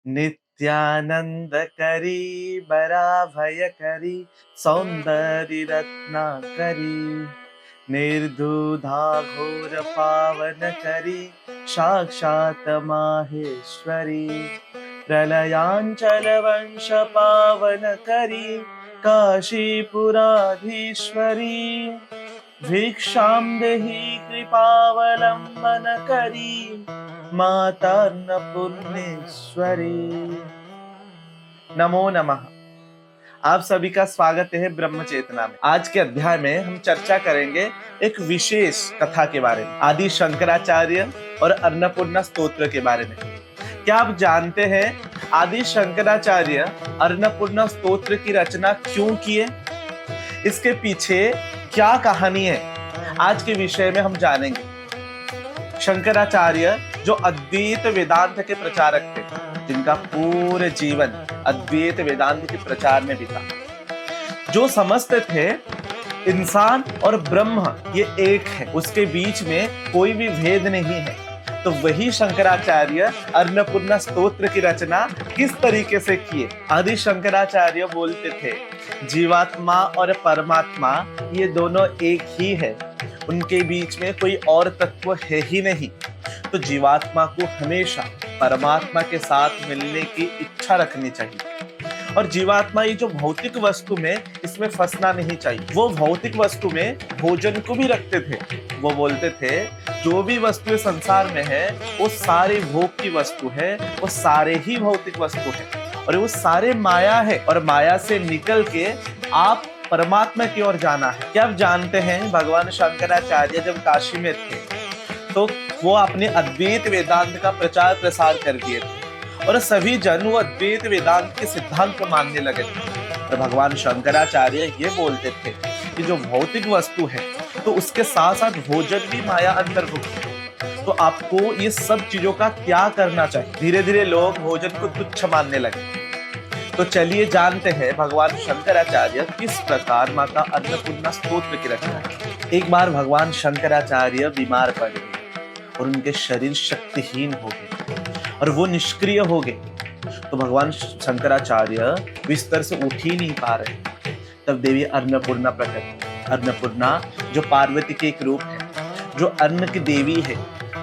नित्यानंदकरी बराभयकरी सौंदर्य रत्नाकरी निर्दुधा घोर पावन करी साक्षात माहेश्वरी प्रलयांचल वंश पावन करी काशीपुराधीश्वरी भिक्षां देहि कृपावलंबन करी माता अन्नपूर्णेश्वरी। नमो नमः। आप सभी का स्वागत है ब्रह्म चेतना में। आज के अध्याय में हम चर्चा करेंगे एक विशेष कथा के बारे में, आदि शंकराचार्य और अन्नपूर्णा स्तोत्र के बारे में। क्या आप जानते हैं आदि शंकराचार्य अन्नपूर्णा स्तोत्र की रचना क्यों किए? इसके पीछे क्या कहानी है, आज के विषय में हम जानेंगे। शंकराचार्य जो अद्वैत वेदांत के प्रचारक थे, जिनका पूरे जीवन अद्वैत वेदांत के प्रचार में बीता, जो समझते थे इंसान और ब्रह्म ये एक है, उसके बीच में कोई भी भेद नहीं है। तो वही शंकराचार्य अन्नपूर्णा स्तोत्र की रचना किस तरीके से किए? आदि शंकराचार्य बोलते थे जीवात्मा और परमात्मा ये दोनों एक ही है, उनके बीच में कोई और तत्व है ही नहीं। तो जीवात्मा को हमेशा परमात्मा के साथ मिलने की इच्छा रखनी चाहिए, और जीवात्मा ये जो भौतिक वस्तु में इसमें फंसना नहीं चाहिए। वो भौतिक वस्तु में भोजन को भी रखते थे। वो बोलते थे जो भी वस्तु संसार में है वो सारे भोग की वस्तु है, वो सारे ही भौतिक वस्तु है, और वो सारे माया है, और माया से निकल के आप परमात्मा की ओर जाना है। क्या आप जानते हैं भगवान शंकराचार्य जब काशी में थे तो वो अपने अद्वैत वेदांत का प्रचार प्रसार कर दिए थे, और सभी जन वो अद्वैत वेदांत के सिद्धांत को मानने लगे थे। तो भगवान शंकराचार्य ये बोलते थे कि जो भौतिक वस्तु है तो उसके साथ साथ भोजन भी माया अंतर्भुक्त है, तो आपको ये सब चीजों का त्याग करना चाहिए। धीरे धीरे लोग भोजन को तुच्छ मानने लगे। तो चलिए जानते हैं भगवान शंकराचार्य किस प्रकार माता अन्नपूर्णा स्तोत्र की रचना की। एक बार भगवान शंकराचार्य बीमार पड़ गए और उनके शरीर शक्तिहीन हो गए और वो निष्क्रिय हो गए। तो भगवान शंकराचार्य बिस्तर से उठ ही नहीं पा रहे। तब देवी अन्नपूर्णा प्रकट। अन्नपूर्णा जो पार्वती के एक रूप है, जो अन्न की देवी है,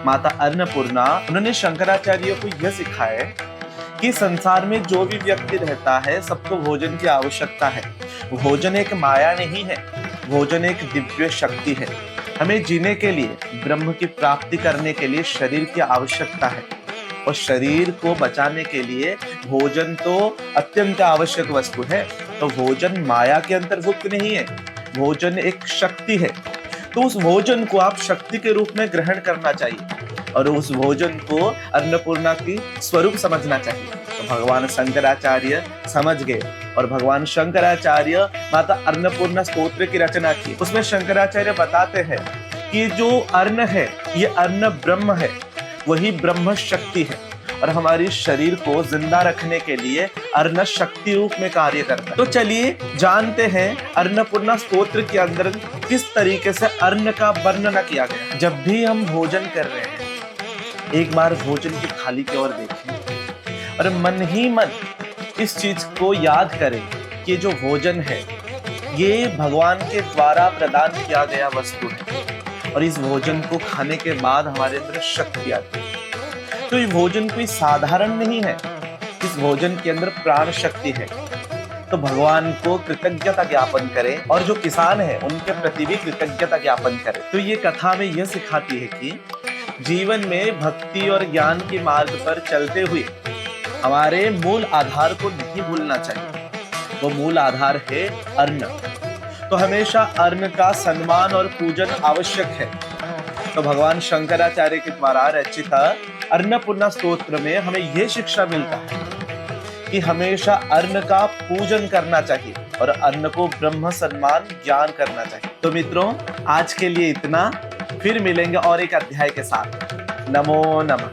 माता अन्नपूर्णा। उन्होंने शंकराचार्य को यह सिखाया कि संसार में जो भी व्यक्ति रहता है सबको भोजन की आवश्यकता है। भोजन एक माया नहीं है, भोजन एक दिव्य शक्ति है। हमें जीने के लिए, ब्रह्म की प्राप्ति करने के लिए शरीर की आवश्यकता है, और शरीर को बचाने के लिए भोजन तो अत्यंत आवश्यक वस्तु है। तो भोजन माया के अंतर्भुक्त नहीं है, भोजन एक शक्ति है। तो उस भोजन को आप शक्ति के रूप में ग्रहण करना चाहिए, और उस भोजन को अन्नपूर्णा की स्वरूप समझना चाहिए। तो भगवान शंकराचार्य समझ गए, और भगवान शंकराचार्य माता अन्नपूर्णा स्तोत्र की रचना की। उसमें शंकराचार्य बताते हैं कि जो अन्न है ये अन्न ब्रह्म है, वही ब्रह्म शक्ति है, और हमारी शरीर को जिंदा रखने के लिए अन्न शक्ति रूप में कार्य करता है। तो चलिए जानते हैं अन्नपूर्णा स्तोत्र के अंदर किस तरीके से अन्न का वर्णन किया गया। जब भी हम भोजन कर रहे हैं, एक बार भोजन की थाली की ओर देखें और मन ही मन इस चीज को याद करें कि जो भोजन है ये भगवान के द्वारा प्रदान किया गया वस्तु है, और इस भोजन को खाने के बाद हमारे अंदर शक्ति आती है। तो ये भोजन कोई साधारण नहीं है, इस भोजन के अंदर प्राण शक्ति है। तो भगवान को कृतज्ञता ज्ञापन करें, और जो किसान है उनके प्रति भी कृतज्ञता ज्ञापन करें। तो ये कथा में यह सिखाती है कि जीवन में भक्ति और ज्ञान के मार्ग पर चलते हुए हमारे मूल आधार को नहीं भूलना चाहिए। वो मूल आधार है अन्न। तो हमेशा अन्न का सम्मान और पूजन आवश्यक है। तो भगवान शंकराचार्य के द्वारा रचित अन्नपूर्णा स्तोत्र में हमें यह शिक्षा मिलता है कि हमेशा अन्न का पूजन करना चाहिए, और अन्न को ब्रह्म सम्मान ज्ञान करना चाहिए। तो मित्रों, आज के लिए इतना। फिर मिलेंगे और एक अध्याय के साथ। नमो नमः।